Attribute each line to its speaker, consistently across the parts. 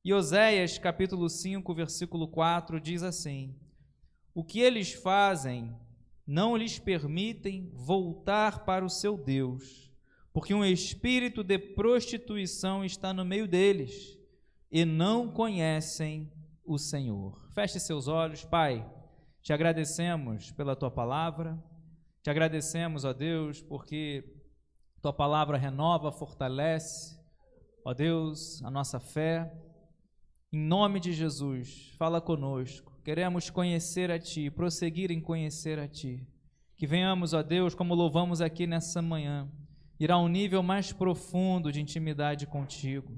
Speaker 1: E Oséias, capítulo 5, versículo 4, diz assim: o que eles fazem não lhes permitem voltar para o seu Deus, porque um espírito de prostituição está no meio deles, e não conhecem o Senhor. Feche seus olhos. Pai, te agradecemos pela tua palavra, te agradecemos, ó Deus, porque tua palavra renova, fortalece, ó Deus, a nossa fé. Em nome de Jesus, fala conosco. Queremos conhecer a Ti, prosseguir em conhecer a Ti. Que venhamos, ó Deus, como louvamos aqui nessa manhã, ir a um nível mais profundo de intimidade contigo.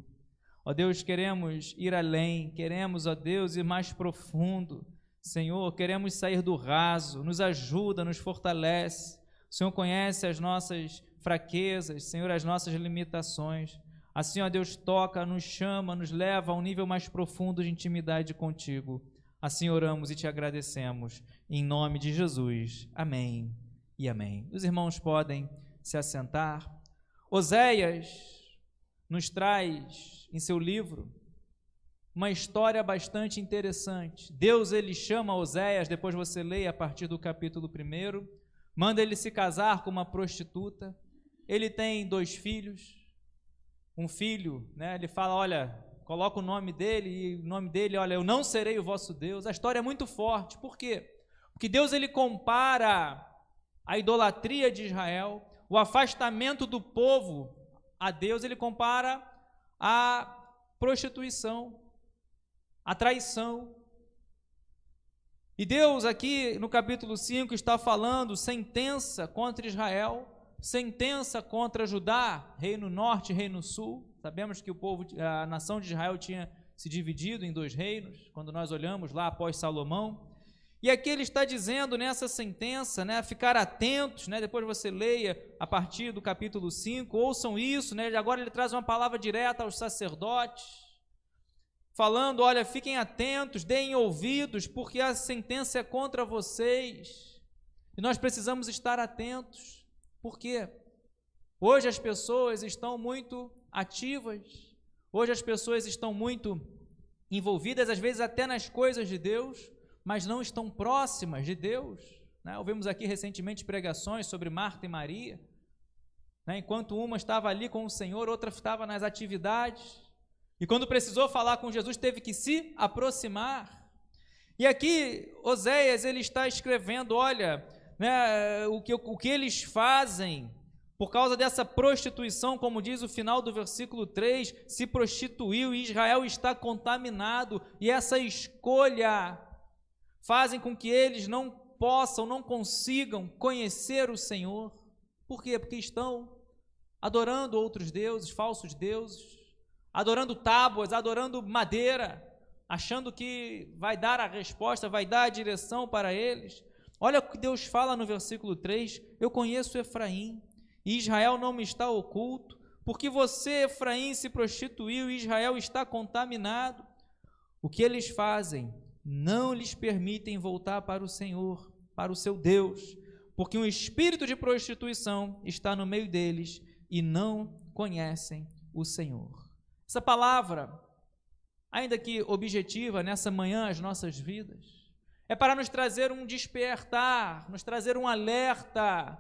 Speaker 1: Ó Deus, queremos ir além, queremos, ó Deus, ir mais profundo. Senhor, queremos sair do raso, nos ajuda, nos fortalece. O Senhor conhece as nossas fraquezas, Senhor, as nossas limitações. Assim, ó Deus, toca, nos chama, nos leva a um nível mais profundo de intimidade contigo. Assim oramos e te agradecemos, em nome de Jesus. Amém e amém. Os irmãos podem se assentar. Oséias nos traz em seu livro uma história bastante interessante. Deus, ele chama Oséias, depois você leia a partir do capítulo 1, manda ele se casar com uma prostituta. Ele tem 2 filhos. Um filho, né, ele fala, olha, coloca o nome dele, e o nome dele, olha, eu não serei o vosso Deus. A história é muito forte. Por quê? Porque Deus, ele compara a idolatria de Israel, o afastamento do povo a Deus, ele compara a prostituição, a traição. E Deus aqui no capítulo 5 está falando sentença contra Israel, sentença contra Judá, reino norte e reino sul. Sabemos que a nação de Israel tinha se dividido em 2 reinos, quando nós olhamos lá após Salomão. E aqui ele está dizendo nessa sentença, né, ficar atentos, né, depois você leia a partir do capítulo 5, ouçam isso, né, agora ele traz uma palavra direta aos sacerdotes, falando, olha, fiquem atentos, deem ouvidos, porque a sentença é contra vocês, e nós precisamos estar atentos. Por quê? Hoje as pessoas estão muito ativas, hoje as pessoas estão muito envolvidas, às vezes até nas coisas de Deus, mas não estão próximas de Deus, né? Ouvimos aqui recentemente pregações sobre Marta e Maria, né? Enquanto uma estava ali com o Senhor, outra estava nas atividades, e quando precisou falar com Jesus, teve que se aproximar. E aqui Oséias, ele está escrevendo, olha, né, o que eles fazem por causa dessa prostituição, como diz o final do versículo 3, se prostituiu e Israel está contaminado, e essa escolha fazem com que eles não possam, não consigam conhecer o Senhor. Por quê? Porque estão adorando outros deuses, falsos deuses, adorando tábuas, adorando madeira, achando que vai dar a resposta, vai dar a direção para eles. Olha o que Deus fala no versículo 3, eu conheço Efraim, e Israel não me está oculto, porque você, Efraim, se prostituiu e Israel está contaminado. O que eles fazem não lhes permitem voltar para o Senhor, para o seu Deus, porque um espírito de prostituição está no meio deles e não conhecem o Senhor. Essa palavra, ainda que objetiva nessa manhã às nossas vidas, é para nos trazer um despertar, nos trazer um alerta,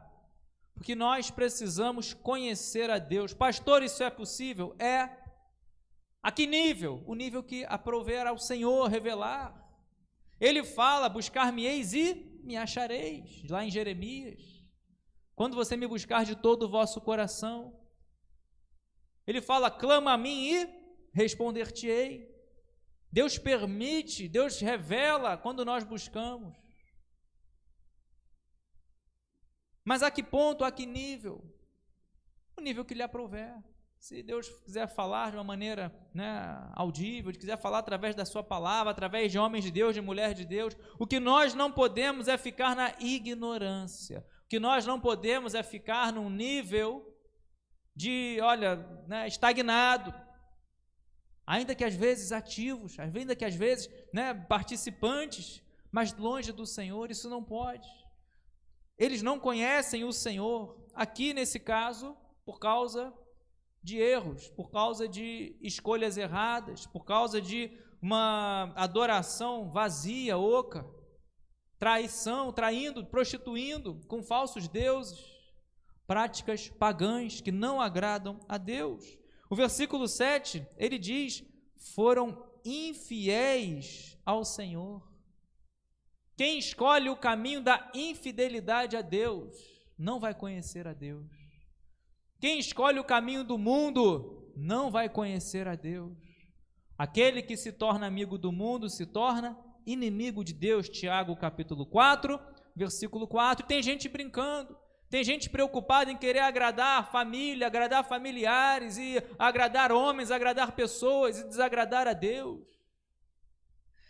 Speaker 1: porque nós precisamos conhecer a Deus. Pastor, isso é possível? É. A que nível? O nível que aprouver ao Senhor revelar. Ele fala, buscar-me-eis e me achareis, lá em Jeremias, quando você me buscar de todo o vosso coração. Ele fala, clama a mim e responder-te-ei. Deus permite, Deus revela quando nós buscamos. Mas a que ponto, a que nível? O nível que lhe aprouver. Se Deus quiser falar de uma maneira, né, audível, quiser falar através da sua palavra, através de homens de Deus, de mulheres de Deus, o que nós não podemos é ficar na ignorância. O que nós não podemos é ficar num nível de, olha, né, estagnado. Ainda que às vezes ativos, ainda que às vezes, né, participantes, mas longe do Senhor, isso não pode. Eles não conhecem o Senhor, aqui nesse caso, por causa de erros, por causa de escolhas erradas, por causa de uma adoração vazia, oca, traição, traindo, prostituindo com falsos deuses, práticas pagãs que não agradam a Deus. O versículo 7, ele diz: foram infiéis ao Senhor. Quem escolhe o caminho da infidelidade a Deus, não vai conhecer a Deus. Quem escolhe o caminho do mundo, não vai conhecer a Deus. Aquele que se torna amigo do mundo, se torna inimigo de Deus. Tiago capítulo 4, versículo 4. Tem gente brincando, tem gente preocupada em querer agradar a família, agradar familiares, e agradar homens, agradar pessoas, e desagradar a Deus.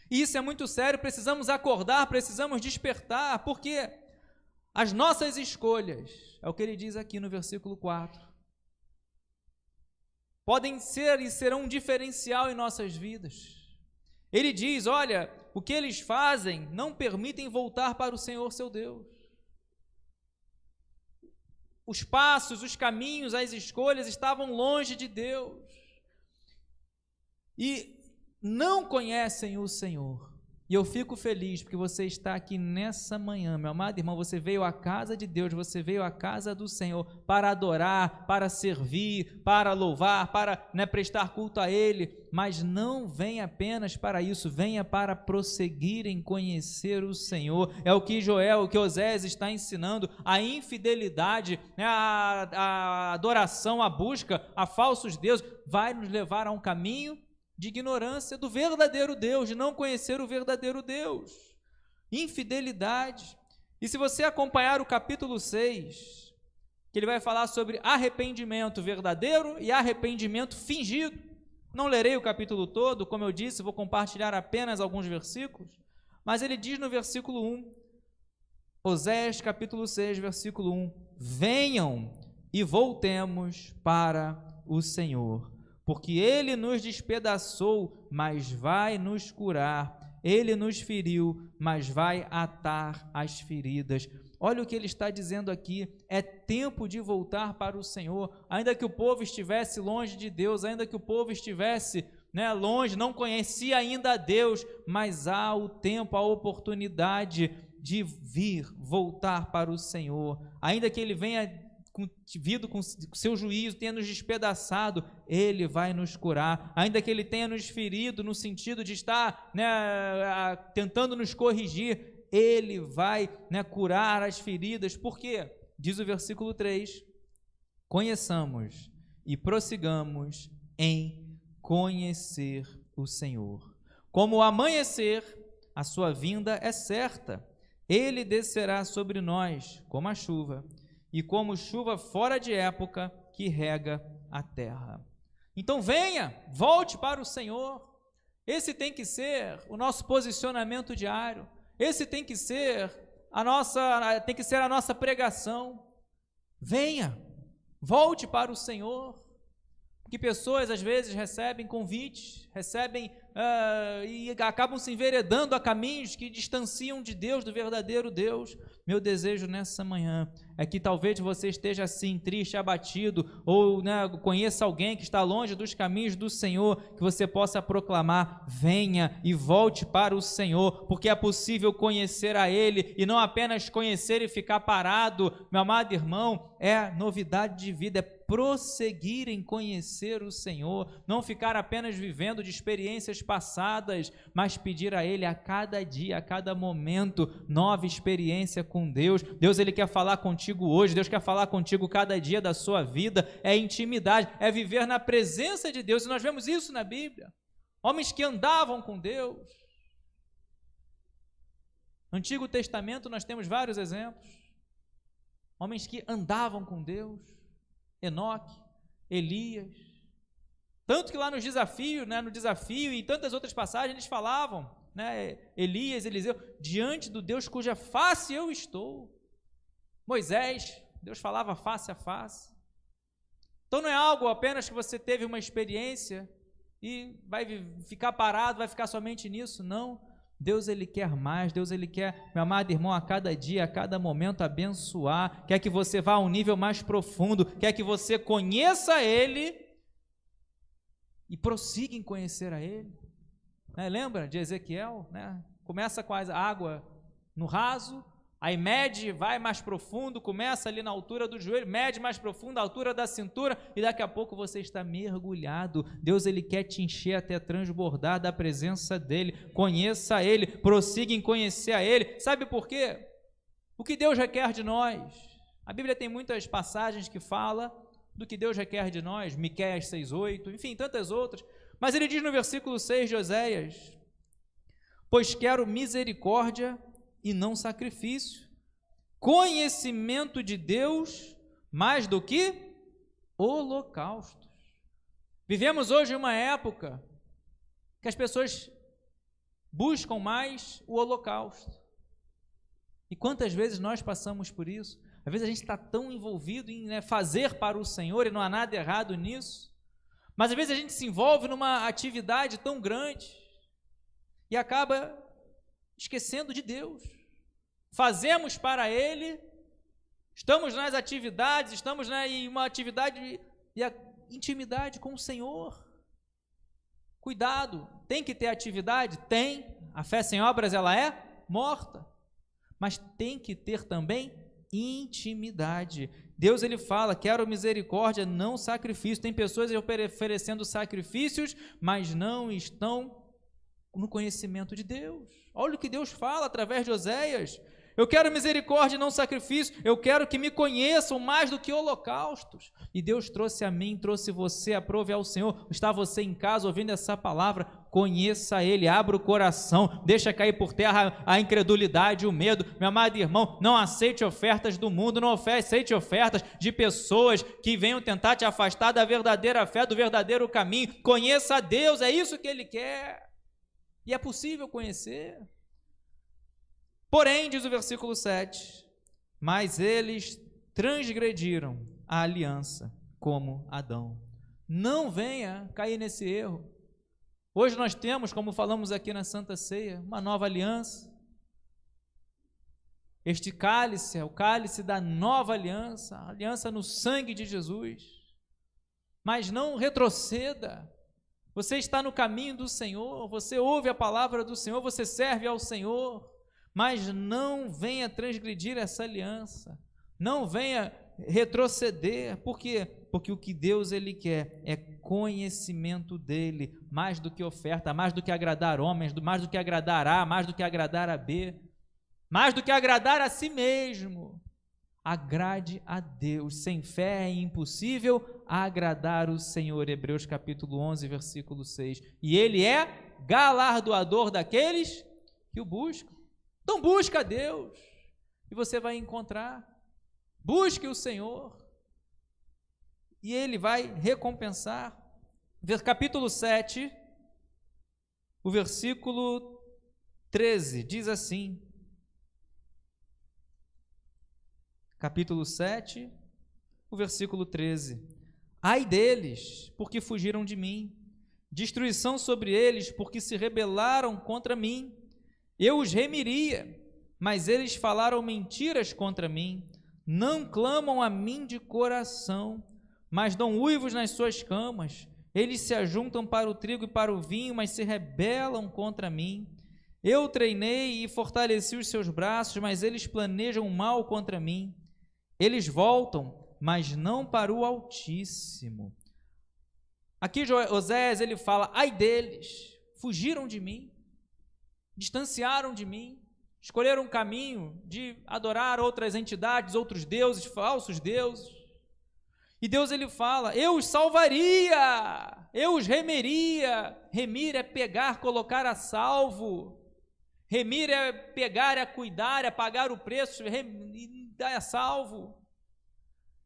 Speaker 1: E isso é muito sério, precisamos acordar, precisamos despertar, porque as nossas escolhas, é o que ele diz aqui no versículo 4, podem ser e serão um diferencial em nossas vidas. Ele diz: olha, o que eles fazem não permitem voltar para o Senhor seu Deus. Os passos, os caminhos, as escolhas estavam longe de Deus e não conhecem o Senhor. E eu fico feliz porque você está aqui nessa manhã, meu amado irmão. Você veio à casa de Deus, você veio à casa do Senhor para adorar, para servir, para louvar, para prestar culto a Ele, mas não venha apenas para isso, venha para prosseguir em conhecer o Senhor. É o que Joel, o que Osés está ensinando. A infidelidade, a adoração, a busca a falsos deuses vai nos levar a um caminho de ignorância do verdadeiro Deus, de não conhecer o verdadeiro Deus. Infidelidade. E se você acompanhar o capítulo 6, que ele vai falar sobre arrependimento verdadeiro e arrependimento fingido. Não lerei o capítulo todo, como eu disse, vou compartilhar apenas alguns versículos, mas ele diz no versículo 1, Osés capítulo 6, versículo 1, venham e voltemos para o Senhor, porque Ele nos despedaçou, mas vai nos curar. Ele nos feriu, mas vai atar as feridas. Olha o que ele está dizendo aqui. É tempo de voltar para o Senhor. Ainda que o povo estivesse longe de Deus, ainda que o povo estivesse longe, não conhecia ainda a Deus, mas há o tempo, a oportunidade de vir, voltar para o Senhor. Ainda que Ele venha vindo com seu juízo, tenha nos despedaçado, Ele vai nos curar. Ainda que Ele tenha nos ferido no sentido de estar tentando nos corrigir, Ele vai curar as feridas. Por quê? Diz o versículo 3, conheçamos e prossigamos em conhecer o Senhor. Como o amanhecer, a sua vinda é certa. Ele descerá sobre nós como a chuva, e como chuva fora de época que rega a terra. Então venha, volte para o Senhor. Esse tem que ser o nosso posicionamento diário. Esse tem que ser a nossa pregação. Venha, volte para o Senhor. Porque pessoas às vezes recebem convites, e acabam se enveredando a caminhos que distanciam de Deus, do verdadeiro Deus. Meu desejo nessa manhã é que talvez você esteja assim, triste, abatido, ou conheça alguém que está longe dos caminhos do Senhor, que você possa proclamar: venha e volte para o Senhor, porque é possível conhecer a Ele, e não apenas conhecer e ficar parado, meu amado irmão, é novidade de vida, é prosseguir em conhecer o Senhor, não ficar apenas vivendo de experiências passadas, mas pedir a Ele a cada dia, a cada momento, nova experiência com Deus. Deus, Ele quer falar contigo hoje, Deus quer falar contigo cada dia da sua vida. É intimidade, é viver na presença de Deus, e nós vemos isso na Bíblia. Homens que andavam com Deus. No Antigo Testamento nós temos vários exemplos. Homens que andavam com Deus. Enoque, Elias, tanto que lá no desafio e em tantas outras passagens eles falavam, Elias, Eliseu, diante do Deus cuja face eu estou. Moisés, Deus falava face a face. Então não é algo apenas que você teve uma experiência e vai ficar parado, vai ficar somente nisso, não. Deus, Ele quer mais, Deus, Ele quer, meu amado irmão, a cada dia, a cada momento abençoar, quer que você vá a um nível mais profundo, quer que você conheça Ele e prossiga em conhecer a Ele. Lembra de Ezequiel? Começa com a água no raso, aí mede, vai mais profundo, começa ali na altura do joelho, mede mais profundo, a altura da cintura, e daqui a pouco você está mergulhado. Deus, Ele quer te encher até transbordar da presença dEle. Conheça Ele, prossiga em conhecer a Ele. Sabe por quê? O que Deus requer de nós? A Bíblia tem muitas passagens que falam do que Deus requer de nós, Miqueias 6:8, enfim, tantas outras. Mas ele diz no versículo 6 de Oséias: pois quero misericórdia e não sacrifício, conhecimento de Deus mais do que holocaustos. Vivemos hoje uma época que as pessoas buscam mais o holocausto. E quantas vezes nós passamos por isso? Às vezes a gente está tão envolvido em fazer para o Senhor, e não há nada errado nisso, mas às vezes a gente se envolve numa atividade tão grande e acaba esquecendo de Deus. Fazemos para Ele, estamos nas atividades, estamos em uma atividade e a intimidade com o Senhor. Cuidado, tem que ter atividade? Tem. A fé sem obras, ela é morta. Mas tem que ter também intimidade. Deus, Ele fala: quero misericórdia, não sacrifício. Tem pessoas oferecendo sacrifícios, mas não estão no conhecimento de Deus. Olha o que Deus fala através de Oséias: eu quero misericórdia e não sacrifício, eu quero que me conheçam mais do que holocaustos. E Deus trouxe a mim, trouxe você, aprove ao Senhor. Está você em casa ouvindo essa palavra? Conheça Ele, abra o coração, deixa cair por terra a incredulidade, o medo. Meu amado irmão, não aceite ofertas do mundo, não aceite ofertas de pessoas que venham tentar te afastar da verdadeira fé, do verdadeiro caminho. Conheça a Deus, é isso que Ele quer, e é possível conhecer. Porém, diz o versículo 7, mas eles transgrediram a aliança como Adão. Não venha cair nesse erro. Hoje nós temos, como falamos aqui na Santa Ceia, uma nova aliança. Este cálice é o cálice da nova aliança, a aliança no sangue de Jesus. Mas não retroceda. Você está no caminho do Senhor, você ouve a palavra do Senhor, você serve ao Senhor, mas não venha transgredir essa aliança, não venha retroceder. Por quê? Porque o que Deus, Ele quer é conhecimento dEle, mais do que oferta, mais do que agradar homens, mais do que agradar A, mais do que agradar a B, mais do que agradar a si mesmo. Agrade a Deus. Sem fé é impossível agradar o Senhor. Hebreus capítulo 11, versículo 6. E Ele é galardoador daqueles que o buscam. Então busca a Deus e você vai encontrar. Busque o Senhor e Ele vai recompensar. Capítulo 7, o versículo 13, diz assim: capítulo 7, o versículo 13: ai deles, porque fugiram de mim, destruição sobre eles, porque se rebelaram contra mim. Eu os remiria, mas eles falaram mentiras contra mim. Não clamam a mim de coração, mas dão uivos nas suas camas. Eles se ajuntam para o trigo e para o vinho, mas se rebelam contra mim. Eu treinei e fortaleci os seus braços, mas eles planejam mal contra mim. Eles voltam, mas não para o Altíssimo. Aqui Oséias, ele fala: ai deles, fugiram de mim, distanciaram de mim, escolheram um caminho de adorar outras entidades, outros deuses, falsos deuses. E Deus, ele fala: eu os salvaria, eu os remeria. Remir é pegar, colocar a salvo. Remir é pegar, é cuidar, é pagar o preço, dar a salvo.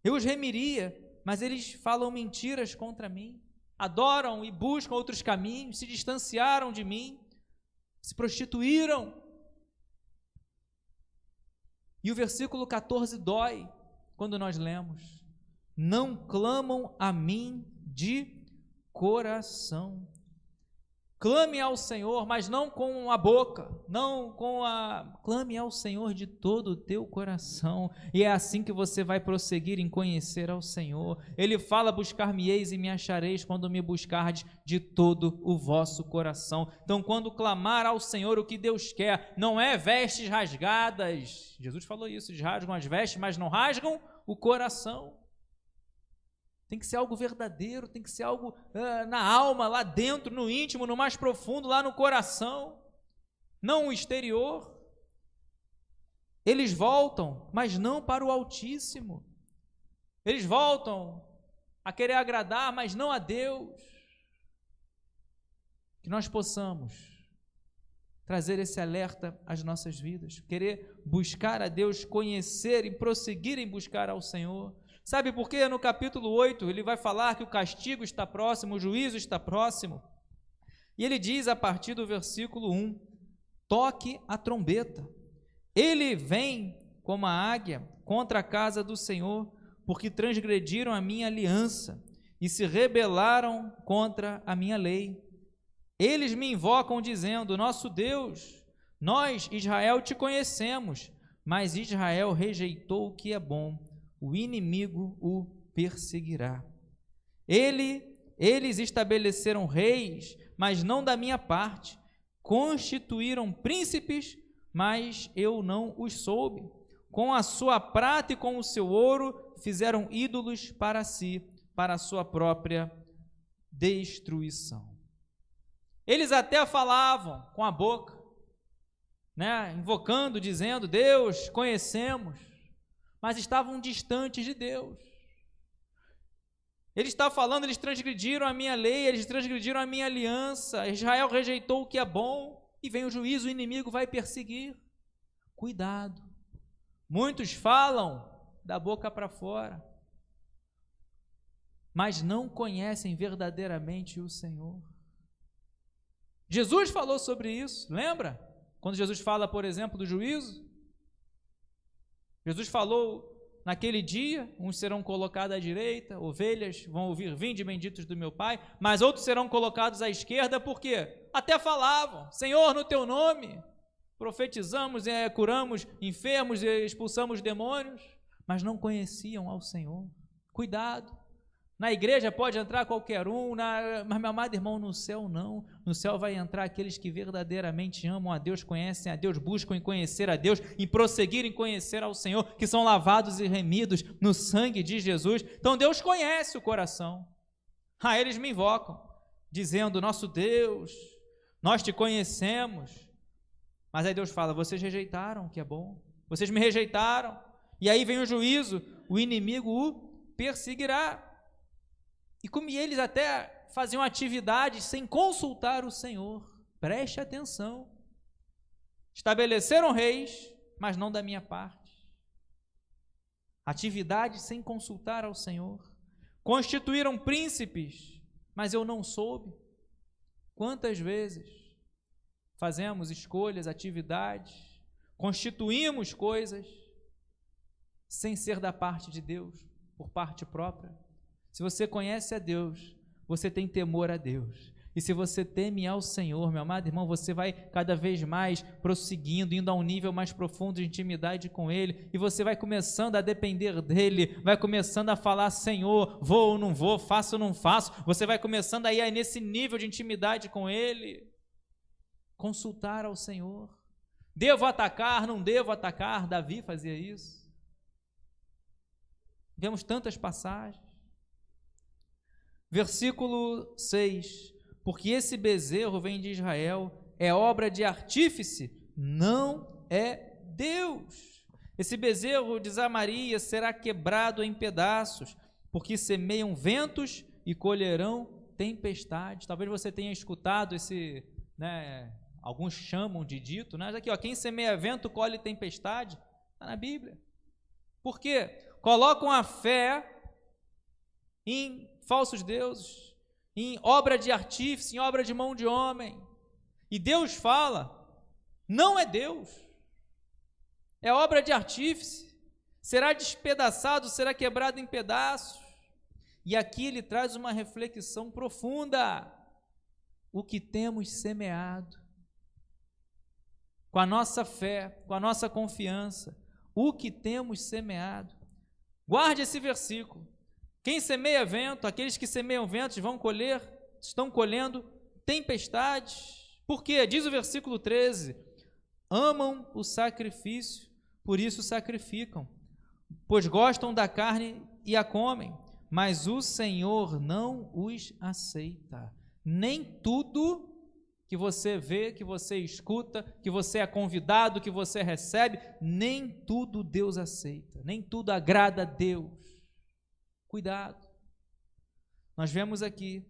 Speaker 1: Eu os remiria, mas eles falam mentiras contra mim, adoram e buscam outros caminhos, se distanciaram de mim, se prostituíram. E o versículo 14 dói quando nós lemos: não clamam a mim de coração. Clame ao Senhor, mas não com a boca, clame ao Senhor de todo o teu coração, e é assim que você vai prosseguir em conhecer ao Senhor. Ele fala: buscar-me-eis e me achareis quando me buscardes de todo o vosso coração. Então, quando clamar ao Senhor, o que Deus quer não é vestes rasgadas. Jesus falou isso: eles rasgam as vestes, mas não rasgam o coração. Tem que ser algo verdadeiro, tem que ser algo na alma, lá dentro, no íntimo, no mais profundo, lá no coração, não o exterior. Eles voltam, mas não para o Altíssimo. Eles voltam a querer agradar, mas não a Deus. Que nós possamos trazer esse alerta às nossas vidas, querer buscar a Deus, conhecer e prosseguir em buscar ao Senhor. Sabe por quê? No capítulo 8, ele vai falar que o castigo está próximo, o juízo está próximo. E ele diz a partir do versículo 1, toque a trombeta. Ele vem como a águia contra a casa do Senhor, porque transgrediram a minha aliança e se rebelaram contra a minha lei. Eles me invocam dizendo: nosso Deus, nós, Israel, te conhecemos, mas Israel rejeitou o que é bom. O inimigo o perseguirá. Eles estabeleceram reis, mas não da minha parte. Constituíram príncipes, mas eu não os soube. Com a sua prata e com o seu ouro, fizeram ídolos para si, para a sua própria destruição. Eles até falavam com a boca, invocando, dizendo: Deus, conhecemos, mas estavam distantes de Deus. Ele está falando: eles transgrediram a minha lei, eles transgrediram a minha aliança, Israel rejeitou o que é bom, e vem o juízo, o inimigo vai perseguir. Cuidado, muitos falam da boca para fora, mas não conhecem verdadeiramente o Senhor. Jesus falou sobre isso, lembra? Quando Jesus fala, por exemplo, do juízo, Jesus falou: naquele dia, uns serão colocados à direita, ovelhas vão ouvir: vinde benditos do meu Pai, mas outros serão colocados à esquerda. Por quê? Até falavam: Senhor, no teu nome profetizamos, curamos enfermos e expulsamos demônios, mas não conheciam ao Senhor. Cuidado, na igreja pode entrar qualquer um, mas, meu amado irmão, no céu não. No céu vai entrar aqueles que verdadeiramente amam a Deus, conhecem a Deus, buscam em conhecer a Deus, em prosseguir em conhecer ao Senhor, que são lavados e remidos no sangue de Jesus. Então Deus conhece o coração. Eles me invocam, dizendo: nosso Deus, nós te conhecemos. Mas aí Deus fala: vocês rejeitaram o que é bom, vocês me rejeitaram, e aí vem o juízo, o inimigo o perseguirá. E como eles até faziam atividades sem consultar o Senhor, preste atenção. Estabeleceram reis, mas não da minha parte. Atividades sem consultar ao Senhor. Constituíram príncipes, mas eu não soube. Quantas vezes fazemos escolhas, atividades, constituímos coisas sem ser da parte de Deus, por parte própria? Se você conhece a Deus, você tem temor a Deus. E se você teme ao Senhor, meu amado irmão, você vai cada vez mais prosseguindo, indo a um nível mais profundo de intimidade com Ele, e você vai começando a depender dEle, vai começando a falar: Senhor, vou ou não vou, faço ou não faço. Você vai começando a ir nesse nível de intimidade com Ele. Consultar ao Senhor. Devo atacar, não devo atacar? Davi fazia isso. Vemos tantas passagens. Versículo 6, porque esse bezerro vem de Israel, é obra de artífice, não é Deus. Esse bezerro, diz a Maria, será quebrado em pedaços, porque semeiam ventos e colherão tempestades. Talvez você tenha escutado esse, alguns chamam de dito, mas aqui, quem semeia vento colhe tempestade, está na Bíblia. Por quê? Colocam a fé em falsos deuses, em obra de artífice, em obra de mão de homem. E Deus fala: não é Deus, é obra de artífice, será despedaçado, será quebrado em pedaços. E aqui ele traz uma reflexão profunda. o que temos semeado. Com a nossa fé, com a nossa confiança, o que temos semeado. Guarde esse versículo. Quem semeia vento, aqueles que semeiam ventos vão colher, estão colhendo tempestades. Por quê? Diz o versículo 13: amam o sacrifício, por isso sacrificam, pois gostam da carne e a comem, mas o Senhor não os aceita. Nem tudo que você vê, que você escuta, que você é convidado, que você recebe, nem tudo Deus aceita, nem tudo agrada a Deus. Cuidado. Nós vemos aqui,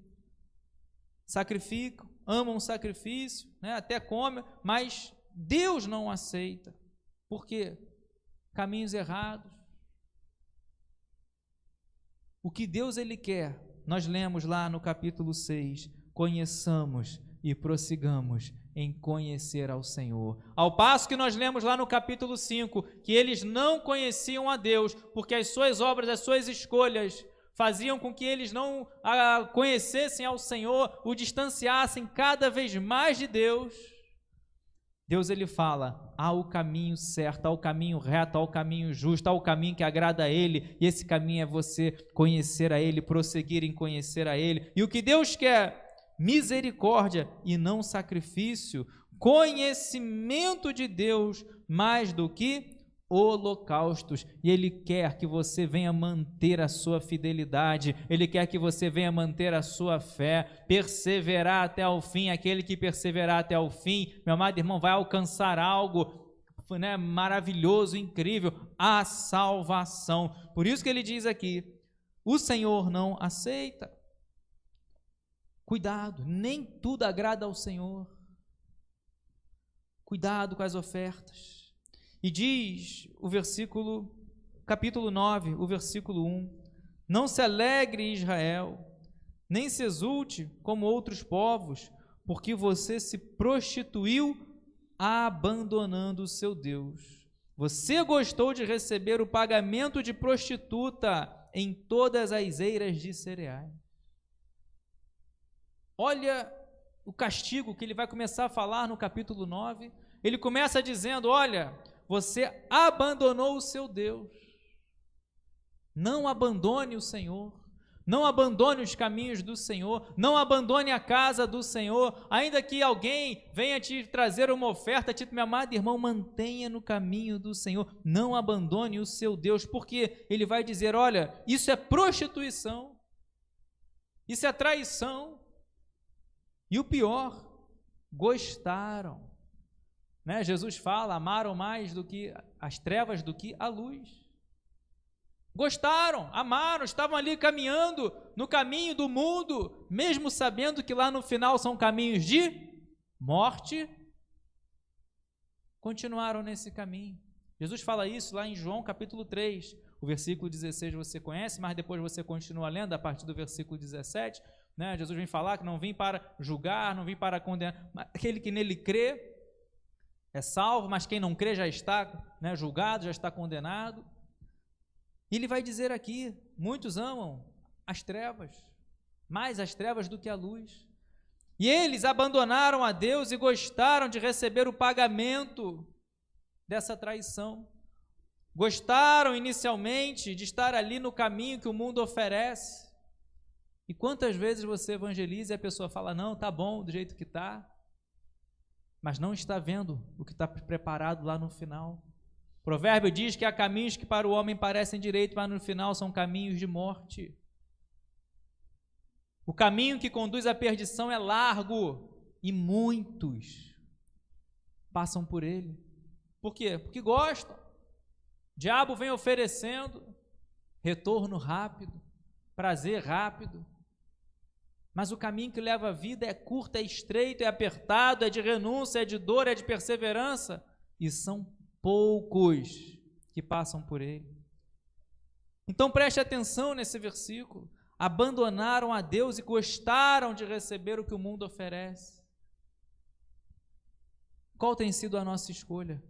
Speaker 1: sacrificam, amam o sacrifício, né, até comem, mas Deus não aceita. Por quê? Caminhos errados. O que Deus ele quer, nós lemos lá no capítulo 6, conheçamos e prossigamos em conhecer ao Senhor. Ao passo que nós lemos lá no capítulo 5, que eles não conheciam a Deus, porque as suas obras, as suas escolhas, faziam com que eles não conhecessem ao Senhor, o distanciassem cada vez mais de Deus. Deus ele fala, há o caminho certo, há o caminho reto, há o caminho justo, há o caminho que agrada a Ele, e esse caminho é você conhecer a Ele, prosseguir em conhecer a Ele. E o que Deus quer? Misericórdia e não sacrifício, conhecimento de Deus mais do que holocaustos, e Ele quer que você venha manter a sua fidelidade, Ele quer que você venha manter a sua fé, perseverar até o fim. Aquele que perseverar até o fim, meu amado irmão, vai alcançar algo, né, maravilhoso, incrível, a salvação. Por isso que ele diz aqui, o Senhor não aceita. Cuidado, nem tudo agrada ao Senhor. Cuidado com as ofertas. E diz o versículo, capítulo 9, o versículo 1, não se alegre Israel, nem se exulte como outros povos, porque você se prostituiu abandonando o seu Deus. Você gostou de receber o pagamento de prostituta em todas as eiras de cereais. Olha o castigo que ele vai começar a falar no capítulo 9. Ele começa dizendo, olha, você abandonou o seu Deus. Não abandone o Senhor. Não abandone os caminhos do Senhor. Não abandone a casa do Senhor. Ainda que alguém venha te trazer uma oferta, meu amado irmão, mantenha no caminho do Senhor. Não abandone o seu Deus, porque ele vai dizer, olha, isso é prostituição. Isso é traição. E o pior, gostaram, né? Jesus fala, amaram mais do que as trevas do que a luz. Gostaram, amaram, estavam ali caminhando no caminho do mundo, mesmo sabendo que lá no final são caminhos de morte, continuaram nesse caminho. Jesus fala isso lá em João capítulo 3, o versículo 16 você conhece, mas depois você continua lendo a partir do versículo 17, né? Jesus vem falar que não vim para julgar, não vim para condenar, aquele que nele crê é salvo, mas quem não crê já está, né, julgado, já está condenado. E ele vai dizer aqui, muitos amam as trevas, mais as trevas do que a luz, e eles abandonaram a Deus e gostaram de receber o pagamento dessa traição, gostaram inicialmente de estar ali no caminho que o mundo oferece. E quantas vezes você evangeliza e a pessoa fala, não, tá bom do jeito que tá, mas não está vendo o que está preparado lá no final. O provérbio diz que há caminhos que para o homem parecem direito, mas no final são caminhos de morte. O caminho que conduz à perdição é largo e muitos passam por ele. Por quê? Porque gostam. O diabo vem oferecendo retorno rápido, prazer rápido. Mas o caminho que leva à vida é curto, é estreito, é apertado, é de renúncia, é de dor, é de perseverança. E são poucos que passam por ele. Então preste atenção nesse versículo. Abandonaram a Deus e gostaram de receber o que o mundo oferece. Qual tem sido a nossa escolha?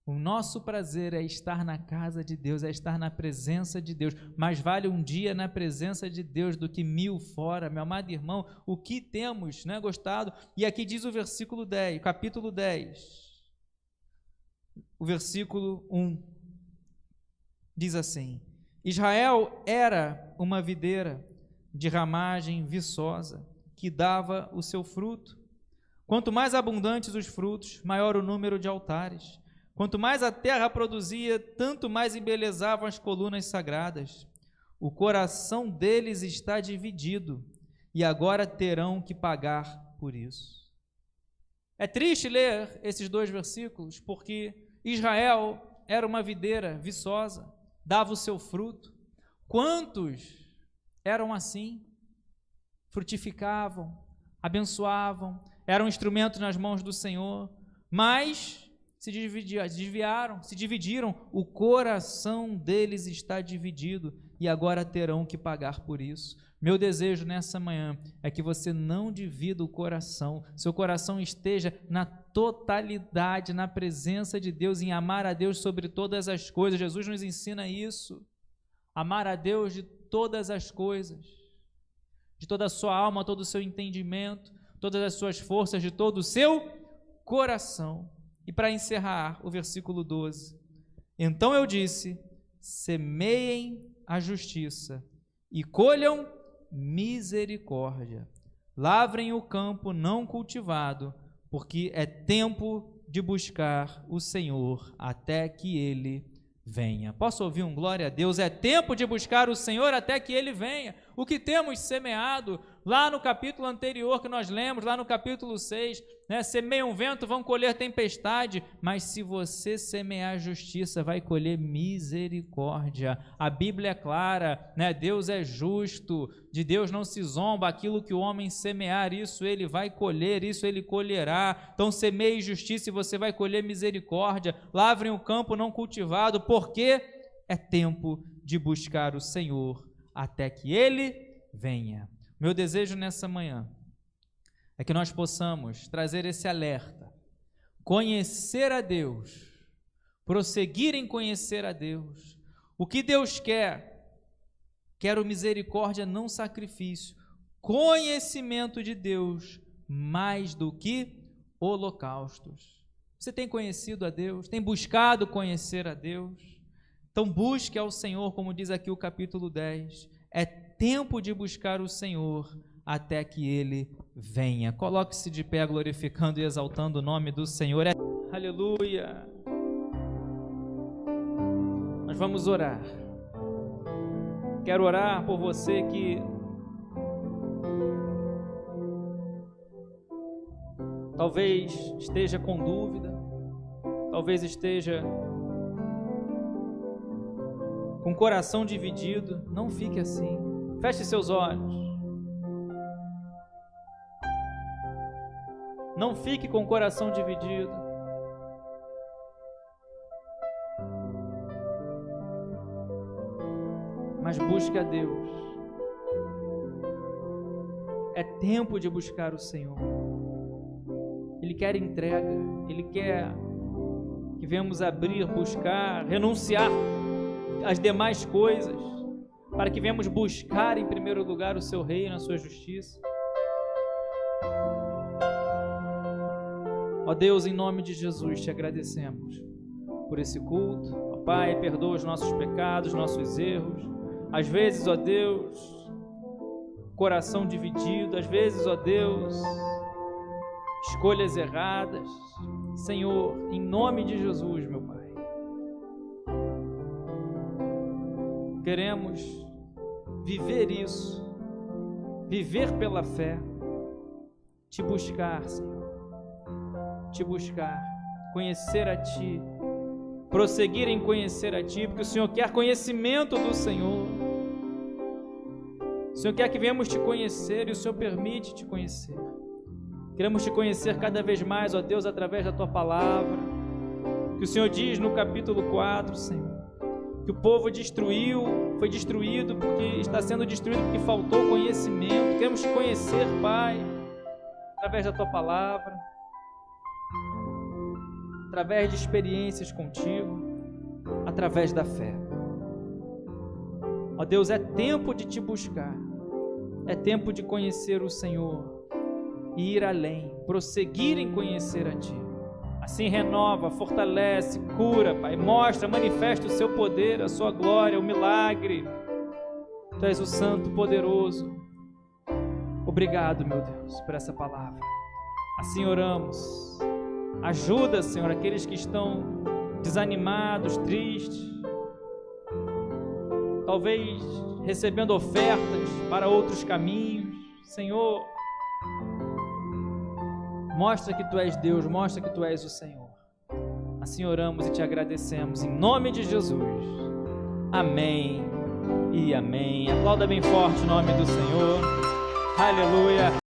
Speaker 1: O nosso prazer é estar na casa de Deus, é estar na presença de Deus. Mais vale um dia na presença de Deus do que 1000 fora. Meu amado irmão, o que temos, né, gostado? E aqui diz o versículo 10, capítulo 10, o versículo 1. Diz assim: Israel era uma videira de ramagem viçosa, que dava o seu fruto. Quanto mais abundantes os frutos, maior o número de altares. Quanto mais a terra produzia, tanto mais embelezavam as colunas sagradas. O coração deles está dividido, e agora terão que pagar por isso. É triste ler esses 2 versículos, porque Israel era uma videira viçosa, dava o seu fruto. Quantos eram assim? Frutificavam, abençoavam, eram instrumentos nas mãos do Senhor, mas se dividiram, o coração deles está dividido e agora terão que pagar por isso. Meu desejo nessa manhã é que você não divida o coração, seu coração esteja na totalidade, na presença de Deus, em amar a Deus sobre todas as coisas. Jesus nos ensina isso, amar a Deus de todas as coisas, de toda a sua alma, todo o seu entendimento, todas as suas forças, de todo o seu coração. E para encerrar, o versículo 12: Então eu disse, semeiem a justiça e colham misericórdia, lavrem o campo não cultivado, porque é tempo de buscar o Senhor até que Ele venha. Posso ouvir um glória a Deus? É tempo de buscar o Senhor até que Ele venha. O que temos semeado lá no capítulo anterior que nós lemos, lá no capítulo 6, né? Semeiam vento, vão colher tempestade, mas se você semear justiça, vai colher misericórdia. A Bíblia é clara, né? Deus é justo, de Deus não se zomba, aquilo que o homem semear, isso ele vai colher, isso ele colherá. Então semeie justiça e você vai colher misericórdia. Lavrem o campo não cultivado, porque é tempo de buscar o Senhor até que Ele venha. Meu desejo nessa manhã é que nós possamos trazer esse alerta, conhecer a Deus, prosseguir em conhecer a Deus. O que Deus quer? Quero misericórdia, não sacrifício, conhecimento de Deus mais do que holocaustos. Você tem conhecido a Deus? Tem buscado conhecer a Deus? Então busque ao Senhor, como diz aqui o capítulo 10, é tempo de buscar o Senhor até que Ele venha. Coloque-se de pé glorificando e exaltando o nome do Senhor. Aleluia! Nós vamos orar. Quero orar por você que talvez esteja com dúvida, talvez esteja com o coração dividido. Não fique assim. Feche seus olhos. Não fique com o coração dividido. Mas busque a Deus. É tempo de buscar o Senhor. Ele quer entrega. Ele quer que venhamos abrir, buscar, renunciar às demais coisas, para que venhamos buscar em primeiro lugar o seu reino, a sua justiça. Ó Deus, em nome de Jesus, te agradecemos por esse culto. Ó Pai, perdoa os nossos pecados, nossos erros. Às vezes, ó Deus, coração dividido. Às vezes, ó Deus, escolhas erradas. Senhor, em nome de Jesus, meu Pai, queremos viver isso, viver pela fé, te buscar, Senhor, te buscar, conhecer a Ti, prosseguir em conhecer a Ti, porque o Senhor quer conhecimento do Senhor. O Senhor quer que venhamos te conhecer e o Senhor permite te conhecer. Queremos te conhecer cada vez mais, ó Deus, através da Tua palavra, que o Senhor diz no capítulo 4, Senhor, que o povo foi destruído porque está sendo destruído porque faltou conhecimento. Queremos te conhecer, Pai, através da Tua palavra, através de experiências contigo, através da fé. Ó Deus, é tempo de te buscar, é tempo de conhecer o Senhor e ir além, prosseguir em conhecer a Ti. Assim renova, fortalece, cura, Pai, mostra, manifesta o Seu poder, a Sua glória, o milagre. Tu és o Santo Poderoso. Obrigado, meu Deus, por essa palavra. Assim oramos. Ajuda, Senhor, aqueles que estão desanimados, tristes, talvez recebendo ofertas para outros caminhos. Senhor, mostra que Tu és Deus, mostra que Tu és o Senhor. Assim oramos e Te agradecemos, em nome de Jesus. Amém e amém. Aplauda bem forte o nome do Senhor. Aleluia.